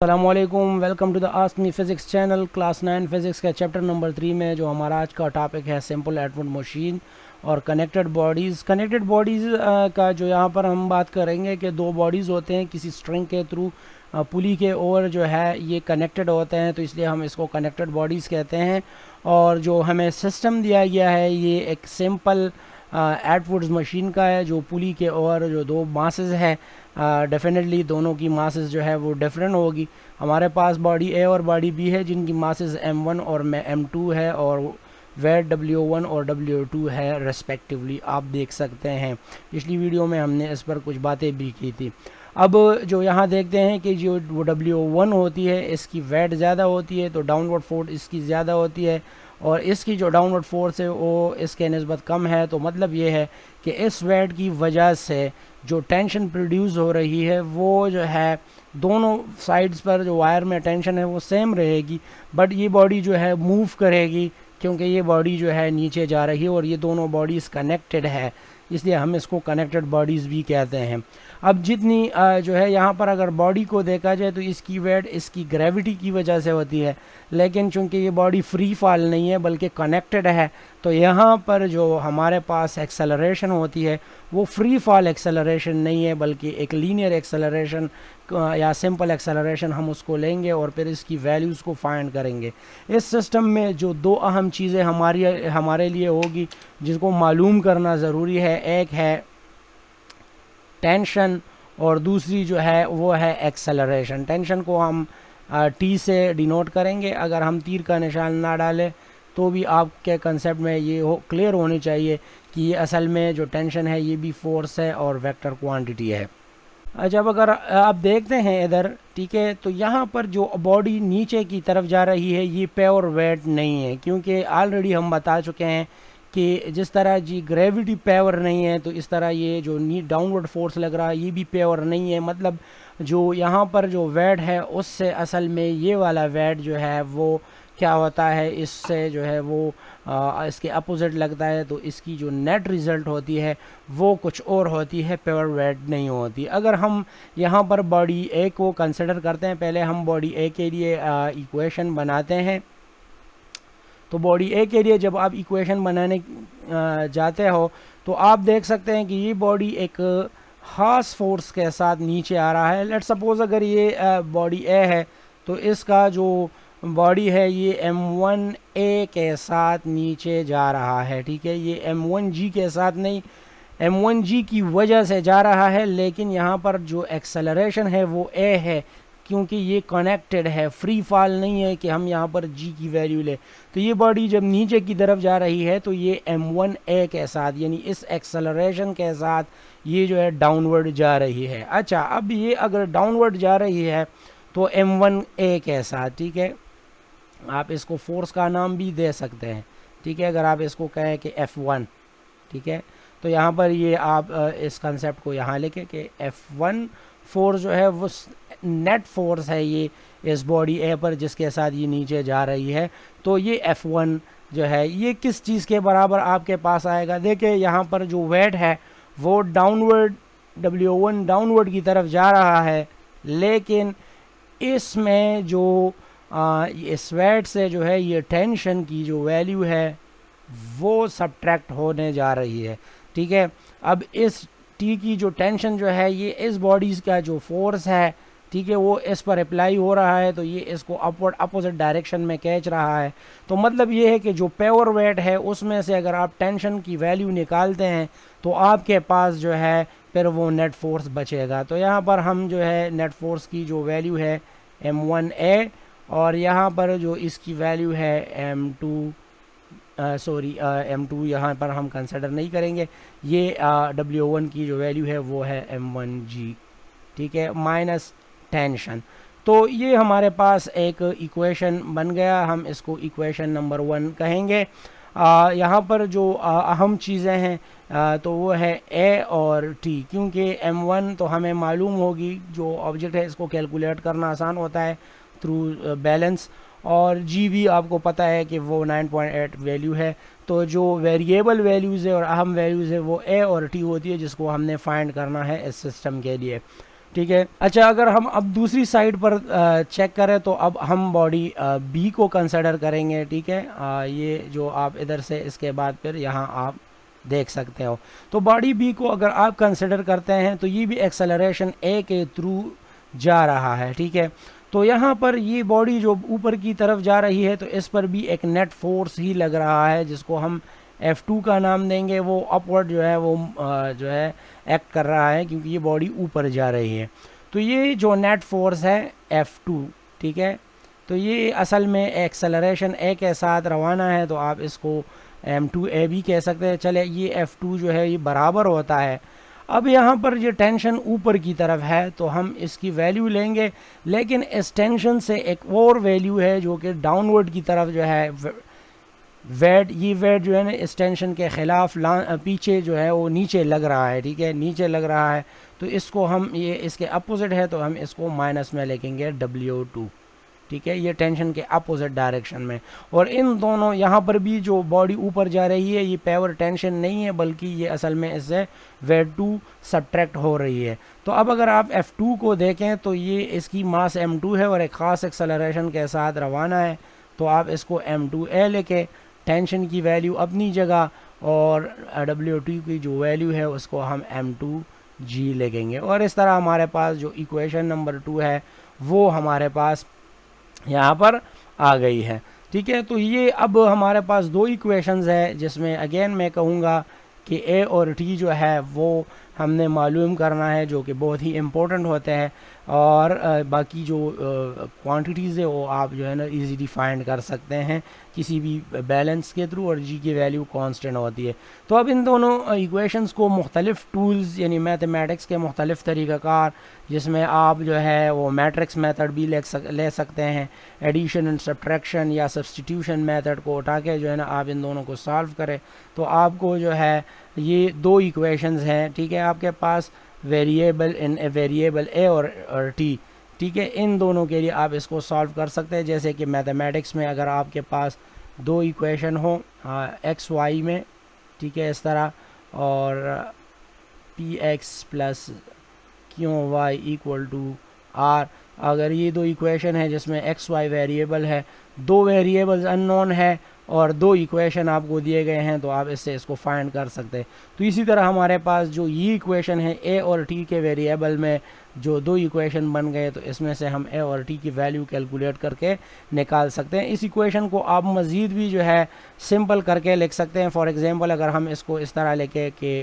अस्सलामुअलैकुम, welcome to the ask me physics channel. Class 9 physics का chapter number 3 में जो हमारा आज का टॉपिक है सिंपल एटॉमिक मशीन और कनेक्टेड बॉडीज़। कनेक्टेड बॉडीज़ का जो यहाँ पर हम बात करेंगे कि दो बॉडीज़ होते हैं किसी स्ट्रिंग के थ्रू पुली के ओर जो है ये कनेक्टेड होते हैं, तो इसलिए हम इसको कनेक्टेड बॉडीज़ कहते हैं। और जो हमें सिस्टम दिया गया है ये एक सिंपल एटवुड्स मशीन का है, जो पुली के ओर जो दो मासेस है, डेफिनेटली दोनों की मासेस जो है वो डिफरेंट होगी। हमारे पास बॉडी ए और बॉडी बी है जिनकी मासेस m1 और m2 है और वेट w1 और w2 है रेस्पेक्टिवली, आप देख सकते हैं। पिछली वीडियो में हमने इस पर कुछ बातें भी की थी। अब जो यहाँ देखते हैं कि जो w1 होती है इसकी वेट ज़्यादा होती है, तो डाउनवर्ड फोर्स इसकी ज़्यादा होती है, और इसकी जो डाउनवर्ड फोर्स है वो इसके निस्बत कम है। तो मतलब ये है कि इस वेट की वजह से जो टेंशन प्रोड्यूस हो रही है वो जो है दोनों साइड्स पर जो वायर में टेंशन है वो सेम रहेगी, बट ये बॉडी जो है मूव करेगी क्योंकि ये बॉडी जो है नीचे जा रही है और ये दोनों बॉडीज़ कनेक्टेड है, इसलिए हम इसको कनेक्टेड बॉडीज़ भी कहते हैं। अब जितनी जो है यहाँ पर अगर बॉडी को देखा जाए तो इसकी वेट इसकी ग्रेविटी की वजह से होती है, लेकिन चूंकि ये बॉडी फ्री फॉल नहीं है बल्कि कनेक्टेड है, तो यहाँ पर जो हमारे पास एक्सेलरेशन होती है वो फ्री फॉल एक्सेलरेशन नहीं है बल्कि एक लीनियर एक्सेलरेशन या सिंपल एक्सेलरेशन हम उसको लेंगे और फिर इसकी वैल्यूज़ को फाइंड करेंगे। इस सिस्टम में जो दो अहम चीज़ें हमारे लिए होगी जिसको मालूम करना ज़रूरी है, एक है टेंशन और दूसरी जो है वो है एक्सेलरेशन। टेंशन को हम टी से डिनोट करेंगे, अगर हम तीर का निशान ना डालें तो भी आपके कंसेप्ट में ये क्लियर होनी चाहिए कि ये असल में जो टेंशन है ये भी फोर्स है और वेक्टर क्वांटिटी है। जब अगर आप देखते हैं इधर, ठीक है, तो यहाँ पर जो बॉडी नीचे की तरफ जा रही है ये प्योर वेट नहीं है, क्योंकि ऑलरेडी हम बता चुके हैं कि जिस तरह जी ग्रेविटी प्योर नहीं है तो इस तरह ये जो नी डाउनवर्ड फोर्स लग रहा है ये भी प्योर नहीं है। मतलब जो यहाँ पर जो वेट है उससे असल में ये वाला वेट जो है वो क्या होता है, इससे जो है वो इसके अपोजिट लगता है, तो इसकी जो नेट रिज़ल्ट होती है वो कुछ और होती है, प्योर वेट नहीं होती। अगर हम यहाँ पर बॉडी ए को कंसिडर करते हैं, पहले हम बॉडी ए के लिए इक्वेशन बनाते हैं। तो बॉडी ए के लिए जब आप इक्वेशन बनाने जाते हो तो आप देख सकते हैं कि ये बॉडी एक खास फोर्स के साथ नीचे आ रहा है। लेट सपोज अगर ये बॉडी ए है तो इसका जो बॉडी है ये m1a के साथ नीचे जा रहा है, ठीक है, ये m1g के साथ नहीं, m1g की वजह से जा रहा है, लेकिन यहाँ पर जो एक्सेलरेशन है वो a है क्योंकि ये कनेक्टेड है, फ्री फॉल नहीं है कि हम यहाँ पर g की वैल्यू ले। तो ये बॉडी जब नीचे की तरफ जा रही है तो ये m1a के साथ यानी इस एक्सेलरेशन के साथ ये जो है डाउनवर्ड जा रही है। अच्छा, अब ये अगर डाउनवर्ड जा रही है तो m1a के साथ, ठीक है, आप इसको फोर्स का नाम भी दे सकते हैं, ठीक है, अगर आप इसको कहें कि F1, ठीक है, तो यहाँ पर ये आप इस कंसेप्ट को यहाँ लेके कि F1 फोर्स जो है वो नेट फोर्स है ये इस बॉडी ए पर जिसके साथ ये नीचे जा रही है। तो ये F1 जो है ये किस चीज़ के बराबर आपके पास आएगा, देखिए यहाँ पर जो वेट है वो डाउनवर्ड W1 डाउनवर्ड की तरफ जा रहा है, लेकिन इसमें जो इस वेट से जो है ये टेंशन की जो वैल्यू है वो सब्ट्रैक्ट होने जा रही है, ठीक है। अब इस टी की जो टेंशन जो है ये इस बॉडीज़ का जो फोर्स है, ठीक है, वो इस पर अप्लाई हो रहा है, तो ये इसको अपवर्ड अपोजिट डायरेक्शन में खींच रहा है। तो मतलब ये है कि जो प्योर वेट है उसमें से अगर आप टेंशन की वैल्यू निकालते हैं तो आपके पास जो है फिर वो नेट फोर्स बचेगा। तो यहाँ पर हम जो है नेट फोर्स की जो वैल्यू है m1a और यहाँ पर जो इसकी वैल्यू है m2 m2 यहाँ पर हम कंसिडर नहीं करेंगे, ये W1 की जो वैल्यू है वो है m1g, ठीक है, माइनस टेंशन। तो ये हमारे पास एक इक्वेशन बन गया, हम इसको इक्वेशन नंबर 1 कहेंगे। यहाँ पर जो अहम चीज़ें हैं तो वो है ए और टी, क्योंकि m1 तो हमें मालूम होगी जो ऑब्जेक्ट है इसको कैलकुलेट करना आसान होता है थ्रू बैलेंस, और जी भी आपको पता है कि वो 9.8 वैल्यू है। तो जो वेरिएबल वैल्यूज़ है और अहम वैल्यूज़ है वो ए और टी होती है जिसको हमने फाइंड करना है इस सिस्टम के लिए। ठीक है। अच्छा, अगर हम अब दूसरी साइड पर चेक करें तो अब हम बॉडी बी को कंसिडर करेंगे। ठीक है, ये जो आप इधर से इसके बाद फिर यहाँ आप देख सकते हो, तो बॉडी बी को अगर आप कंसिडर करते हैं तो ये भी एक्सेलरेशन ए के थ्रू जा रहा है। ठीक है, तो यहाँ पर ये बॉडी जो ऊपर की तरफ जा रही है तो इस पर भी एक नेट फोर्स ही लग रहा है जिसको हम F2 का नाम देंगे। वो अपवर्ड जो है वो जो है एक्ट कर रहा है क्योंकि ये बॉडी ऊपर जा रही है। तो ये जो नेट फोर्स है F2, ठीक है, तो ये असल में एक्सेलरेशन ए के साथ रवाना है, तो आप इसको M2A भी कह सकते हैं। चले, ये F2 जो है ये बराबर होता है। अब यहाँ पर ये टेंशन ऊपर की तरफ है तो हम इसकी वैल्यू लेंगे, लेकिन इस टेंशन से एक और वैल्यू है जो कि डाउनवर्ड की तरफ जो है वेट, ये वेट जो है ना इस टेंशन के ख़िलाफ़ पीछे जो है वो नीचे लग रहा है। ठीक है, नीचे लग रहा है, तो इसको हम, ये इसके अपोजिट है तो हम इसको माइनस में लिखेंगे W2। ठीक है, ये टेंशन के अपोजिट डायरेक्शन में। और इन दोनों, यहाँ पर भी जो बॉडी ऊपर जा रही है ये पेवर टेंशन नहीं है बल्कि ये असल में इससे वेट 2 सब्ट्रैक्ट हो रही है। तो अब अगर आप F2 को देखें तो ये इसकी मास M2 है और एक ख़ास एक्सेलरेशन के साथ रवाना है, तो आप इसको M2A लेके टेंशन की वैल्यू अपनी जगह और W2 की जो वैल्यू है उसको हम M2G लिखेंगे। और इस तरह हमारे पास जो इक्वेशन नंबर 2 है वो हमारे पास यहाँ पर आ गई है। ठीक है, तो ये अब हमारे पास दो इक्वेशंस है जिसमें अगेन मैं कहूँगा कि ए और टी जो है वो हमने मालूम करना है, जो कि बहुत ही इम्पोर्टेंट होते हैं। और बाकी जो क्वांटिटीज़ है वो आप जो है ना इजीली फाइंड कर सकते हैं किसी भी बैलेंस के थ्रू, और जी की वैल्यू कांस्टेंट होती है। तो अब इन दोनों इक्वेशंस को मुख्तलिफ़ टूल्स यानी मैथमेटिक्स के मुख्तलिफ़ तरीक़ाकार, जिसमें आप जो है वो मैट्रिक्स मेथड भी ले सकते हैं, एडिशन एंड सब्ट्रैक्शन या सब्स्टिट्यूशन मेथड को उठा के जो है ना आप इन दोनों को सॉल्व करें तो आपको जो है ये दो इक्वेशंस हैं। ठीक है, आपके पास वेरिएबल ए और टी। ठीक है, इन दोनों के लिए आप इसको सॉल्व कर सकते हैं। जैसे कि मैथमेटिक्स में अगर आपके पास दो इक्वेशन हो एक्स वाई में, ठीक है, इस तरह, और P X plus Q Y equal to R, अगर ये दो इक्वेशन है जिसमें एक्स वाई वेरिएबल है, दो वेरिएबल्स अननोन है और दो इक्वेशन आपको दिए गए हैं, तो आप इससे इसको फाइंड कर सकते हैं। तो इसी तरह हमारे पास जो ये इक्वेशन है ए और टी के वेरिएबल में जो दो इक्वेशन बन गए, तो इसमें से हम ए और टी की वैल्यू कैलकुलेट करके निकाल सकते हैं। इस इक्वेशन को आप मज़ीद भी जो है सिंपल करके लिख सकते हैं। फॉर एग्ज़ाम्पल, अगर हम इसको इस तरह लिखे कि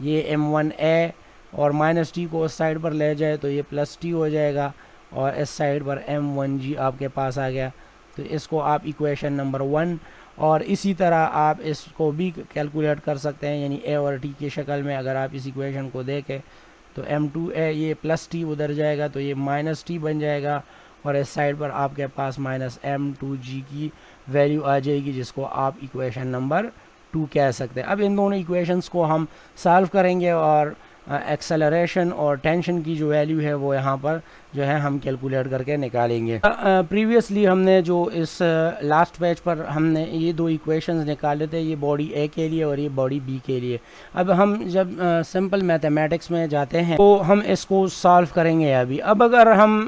ये M1A और माइनस टी को उस साइड पर ले जाए तो ये प्लस टी हो जाएगा, और इस साइड पर M1G आपके पास आ गया, तो इसको आप इक्वेशन नंबर 1, और इसी तरह आप इसको भी कैलकुलेट कर सकते हैं, यानी ए और टी की शक्ल में। अगर आप इस इक्वेशन को देखें तो M2A ये प्लस टी उधर जाएगा तो ये माइनस टी बन जाएगा, और इस साइड पर आपके पास माइनस M2G की वैल्यू आ जाएगी, जिसको आप इक्वेशन नंबर 2 कह सकते हैं। अब इन दोनों इक्वेशंस को हम सॉल्व करेंगे और एक्सेलरेशन और टेंशन की जो वैल्यू है वो यहाँ पर जो है हम कैलकुलेट करके निकालेंगे। प्रीवियसली हमने जो इस लास्ट पेज पर हमने ये दो इक्वेशंस निकाले थे, ये बॉडी ए के लिए और ये बॉडी बी के लिए। अब हम जब सिंपल मैथमेटिक्स में जाते हैं तो हम इसको सॉल्व करेंगे अभी। अब अगर हम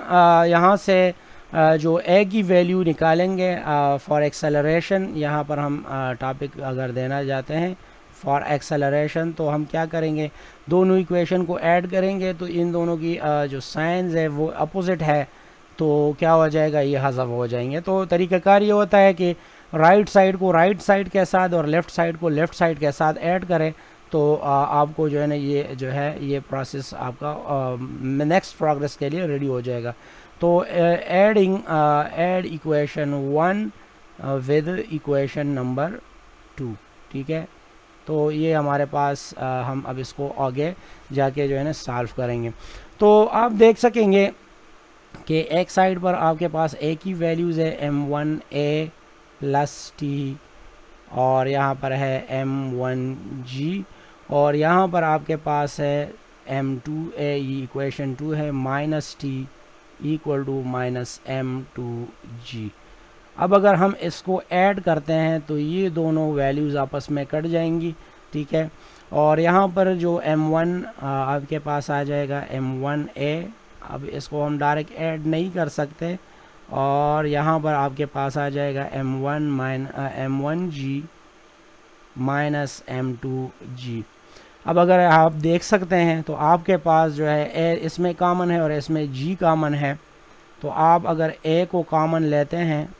यहाँ से जो ए की वैल्यू निकालेंगे फॉर एक्सेलरेशन, यहाँ पर हम टॉपिक अगर देना चाहते हैं फॉर एक्सेलरेशन, तो हम क्या करेंगे, दोनों इक्वेशन को ऐड करेंगे तो इन दोनों की जो साइंस है वो अपोजिट है, तो क्या हो जाएगा, ये हज़फ हो जाएंगे। तो तरीक़ाकार ये होता है कि राइट साइड को राइट साइड के साथ और लेफ़्ट साइड को लेफ़्ट साइड के साथ ऐड करें, तो आपको जो है ना ये जो है ये प्रोसेस आपका नेक्स्ट प्रोग्रेस के लिए रेडी हो जाएगा। तो add equation 1 with equation number 2, ठीक है, तो ये हमारे पास हम अब इसको आगे जाके जो है ना सॉल्व करेंगे। तो आप देख सकेंगे कि एक साइड पर आपके पास ए की वैल्यूज़ है M1A प्लस टी, और यहाँ पर है M1G, और यहाँ पर आपके पास है M2A, ये इक्वेशन 2 है, minus T equal to minus M2G। अब अगर हम इसको ऐड करते हैं तो ये दोनों वैल्यूज़ आपस में कट जाएंगी, ठीक है। और यहाँ पर जो m1 आपके पास आ जाएगा m1a, अब इसको हम डायरेक्ट ऐड नहीं कर सकते, और यहाँ पर आपके पास आ जाएगा m1g माइनस m2g। अब अगर आप देख सकते हैं तो आपके पास जो है a इसमें कॉमन है और इसमें g कॉमन है, तो आप अगर a को कॉमन लेते हैं,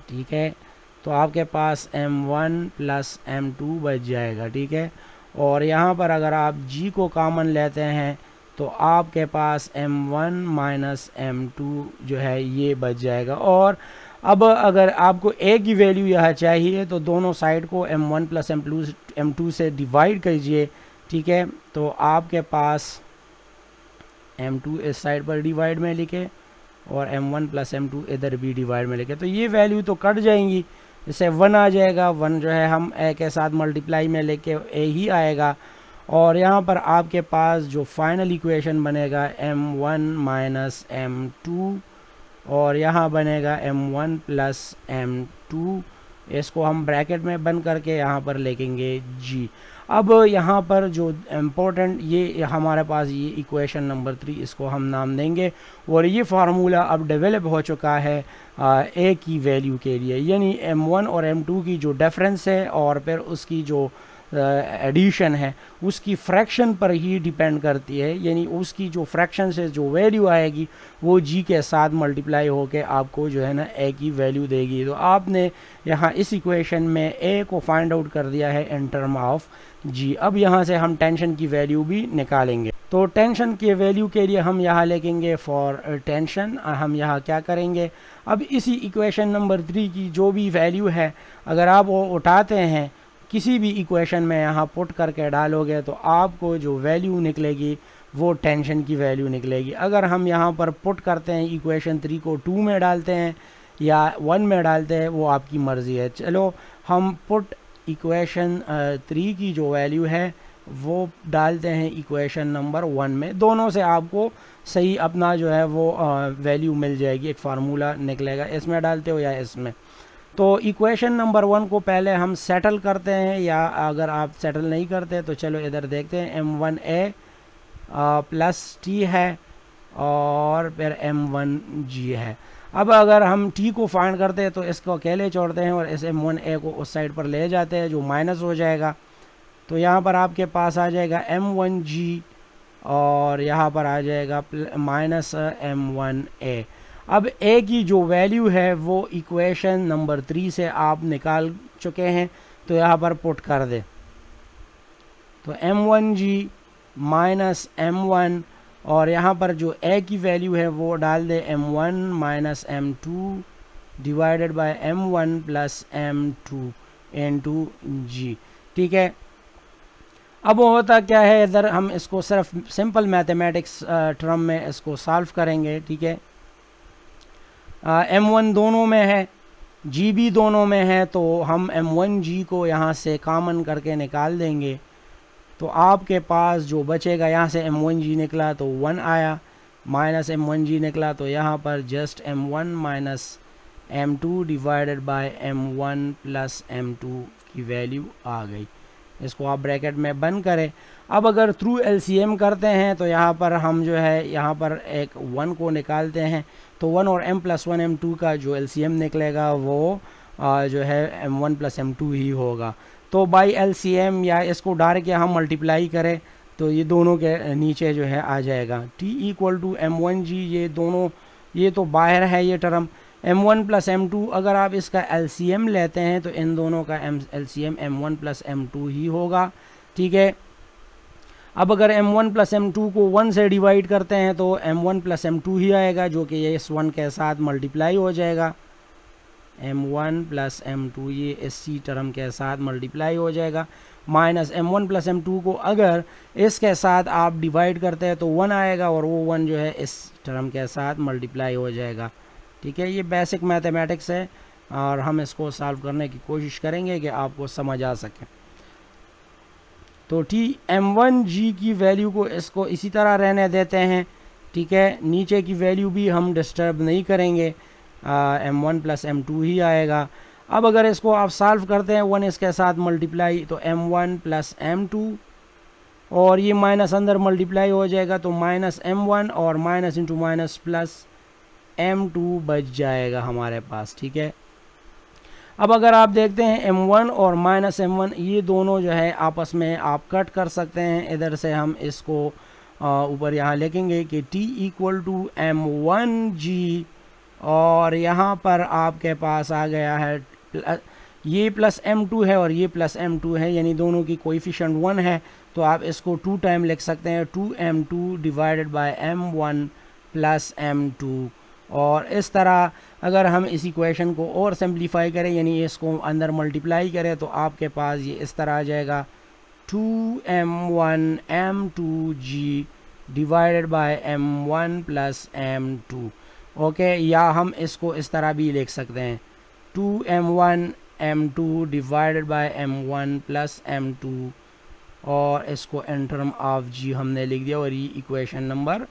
ठीक है, तो आपके पास m1 प्लस m2 बच जाएगा, ठीक है। और यहाँ पर अगर आप g को कॉमन लेते हैं तो आपके पास m1 माइनस m2 जो है ये बच जाएगा। और अब अगर आपको a की वैल्यू यह चाहिए तो दोनों साइड को m1 प्लस m2 से डिवाइड कीजिए, ठीक है। तो आपके पास m2 इस साइड पर डिवाइड में लिखे और m1 प्लस m2 इधर भी डिवाइड में लिखे, तो ये वैल्यू तो कट जाएंगी, इससे 1 आ जाएगा। 1 जो है हम a के साथ मल्टीप्लाई में लेके a ही आएगा। और यहाँ पर आपके पास जो फाइनल इक्वेशन बनेगा m1 माइनस m2, और यहाँ बनेगा m1 प्लस m2, इसको हम ब्रैकेट में बंद करके यहाँ पर लिखेंगे g। अब यहाँ पर जो इम्पोर्टेंट ये हमारे पास ये इक्वेशन नंबर 3, इसको हम नाम देंगे। और ये फार्मूला अब डेवलप हो चुका है a की वैल्यू के लिए, यानी m1 और m2 की जो डिफरेंस है और फिर उसकी जो एडिशन है उसकी फ्रैक्शन पर ही डिपेंड करती है, यानी उसकी जो फ्रैक्शन से जो वैल्यू आएगी वो g के साथ मल्टीप्लाई होके आपको जो है ना a की वैल्यू देगी। तो आपने यहाँ इस इक्वेशन में a को फाइंड आउट कर दिया है इन टर्म ऑफ g। अब यहाँ से हम टेंशन की वैल्यू भी निकालेंगे। तो टेंशन के वैल्यू के लिए हम यहाँ लिखेंगे फॉर टेंशन, हम यहाँ क्या करेंगे, अब इसी इक्वेशन नंबर 3 की जो भी वैल्यू है अगर आप वो उठाते हैं किसी भी इक्वेशन में यहाँ पुट करके डालोगे तो आपको जो वैल्यू निकलेगी वो टेंशन की वैल्यू निकलेगी। अगर हम यहाँ पर पुट करते हैं इक्वेशन 3 को 2 में डालते हैं या 1 में डालते हैं, वो आपकी मर्ज़ी है। चलो हम पुट इक्वेशन 3 की जो वैल्यू है वो डालते हैं इक्वेशन नंबर 1 में, दोनों से आपको सही अपना जो है वो वैल्यू मिल जाएगी, एक फार्मूला निकलेगा। इसमें डालते हो या इसमें, तो इक्वेशन नंबर 1 को पहले हम सेटल करते हैं, या अगर आप सेटल नहीं करते तो चलो इधर देखते हैं। m1a प्लस t है और फिर m1g है। अब अगर हम t को फाइंड करते हैं तो इसको अकेले छोड़ते हैं और इस m1a को उस साइड पर ले जाते हैं जो माइनस हो जाएगा। तो यहाँ पर आपके पास आ जाएगा m1g और यहाँ पर आ जाएगा माइनस m1a। अब a की जो वैल्यू है वो इक्वेशन नंबर 3 से आप निकाल चुके हैं, तो यहाँ पर पुट कर दे। तो m1g माइनस m1, और यहाँ पर जो a की वैल्यू है वो डाल दे m1 minus m2 divided by m1 plus m2 into g, ठीक है। अब वो होता क्या है, इधर हम इसको सिर्फ सिंपल मैथमेटिक्स टर्म में इसको सॉल्व करेंगे, ठीक है। m1 दोनों में है, g भी दोनों में है, तो हम m1g को यहाँ से कॉमन करके निकाल देंगे। तो आपके पास जो बचेगा, यहाँ से m1g निकला तो 1 आया, माइनस m1g निकला तो यहाँ पर just m1 minus m2 divided by m1 plus m2 की वैल्यू आ गई। इसको आप ब्रैकेट में बंद करें। अब अगर थ्रू LCM करते हैं तो यहाँ पर हम जो है यहाँ पर एक 1 को निकालते हैं, तो 1 और m प्लस 1 m2 का जो LCM निकलेगा वो जो है m1 प्लस m2 ही होगा। तो बाई LCM या इसको डायरेक्ट या हम मल्टीप्लाई करें तो ये दोनों के नीचे जो है आ जाएगा t इक्वल टू m1g, ये दोनों ये तो बाहर है ये टर्म m1 प्लस m2। अगर आप इसका LCM लेते हैं तो इन दोनों का LCM m1 प्लस m2 ही होगा, ठीक है। अब अगर m1 प्लस m2 को 1 से डिवाइड करते हैं तो m1 प्लस m2 ही आएगा, जो कि ये इस 1 के साथ मल्टीप्लाई हो जाएगा। m1 प्लस m2 ये इसी टर्म के साथ मल्टीप्लाई हो जाएगा, माइनस m1 प्लस m2 को अगर इसके साथ आप डिवाइड करते हैं तो 1 आएगा और वो 1 जो है इस टर्म के साथ मल्टीप्लाई हो जाएगा, ठीक है। ये बेसिक मैथमेटिक्स है और हम इसको सॉल्व करने की कोशिश करेंगे कि आपको समझ आ सके। तो m1g की वैल्यू को इसको इसी तरह रहने देते हैं, ठीक है। नीचे की वैल्यू भी हम डिस्टर्ब नहीं करेंगे, m1 प्लस m2 ही आएगा। अब अगर इसको आप सॉल्व करते हैं 1 इसके साथ मल्टीप्लाई तो m1 प्लस m2 और ये माइनस अंदर मल्टीप्लाई हो जाएगा तो माइनस m1 और minus into minus plus m2 बच जाएगा हमारे पास। ठीक है, अब अगर आप देखते हैं m1 और माइनस m1 ये दोनों जो है आपस में आप कट कर सकते हैं। इधर से हम इसको ऊपर यहाँ लिखेंगे कि t इक्वल टू m1g और यहाँ पर आपके पास आ गया है ये प्लस m2 है और ये प्लस m2 है, यानी दोनों की कोएफिशिएंट 1 है, तो आप इसको 2 टाइम लिख सकते हैं 2m2 divided by m1 plus m2। और इस तरह अगर हम इस इक्वेशन को और सिंप्लीफाई करें यानी इसको अंदर मल्टीप्लाई करें तो आपके पास ये इस तरह आ जाएगा 2m1 m2g divided by m1 plus m2। Okay, या हम इसको इस तरह भी लिख सकते हैं 2m1 m2 divided by m1 plus m2 और इसको इन टर्म ऑफ g हमने लिख दिया और ये इक्वेशन नंबर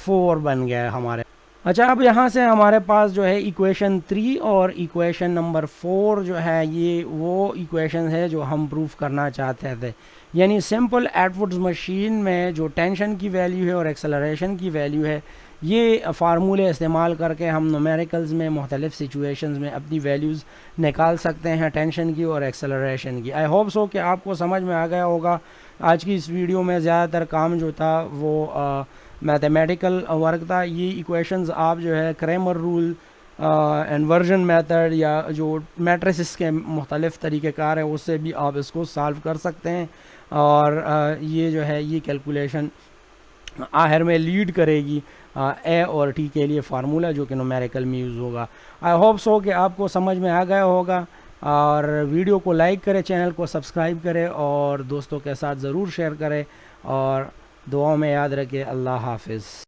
4 बन गया है हमारे। अच्छा, अब यहाँ से हमारे पास जो है इक्वेशन 3 और इक्वेशन नंबर 4 जो है ये वो इक्वेशन है जो हम प्रूफ करना चाहते थे। यानी सिंपल एटवुड्स मशीन में जो टेंशन की वैल्यू है और एक्सेलरेशन की वैल्यू है ये फार्मूले इस्तेमाल करके हम न्यूमेरिकल्स में मुख्तलिफ सिचुएशंस में अपनी वैल्यूज़ निकाल सकते हैं टेंशन की और एक्सेलरेशन की। आई होप सो कि आपको समझ में आ गया होगा। आज की इस वीडियो में ज़्यादातर काम जो था वो मैथमेटिकल वर्क था। ये इक्वेशंस आप जो है क्रैमर रूल इन्वर्जन मेथड या जो मैट्रिसेस के मुख्तलिफ तरीक़ेकार हैं उससे भी आप इसको सॉल्व कर सकते हैं और ये जो है ये कैलकुलेशन आखिर में लीड करेगी ए और टी के लिए फार्मूला जो कि न्यूमेरिकल में यूज़ होगा। आई होप सो कि आपको समझ में आ गया होगा और वीडियो को लाइक करें, चैनल को सब्सक्राइब करें और दोस्तों के साथ ज़रूर शेयर करें और दुआओं में याद रखें। अल्लाह हाफिज़।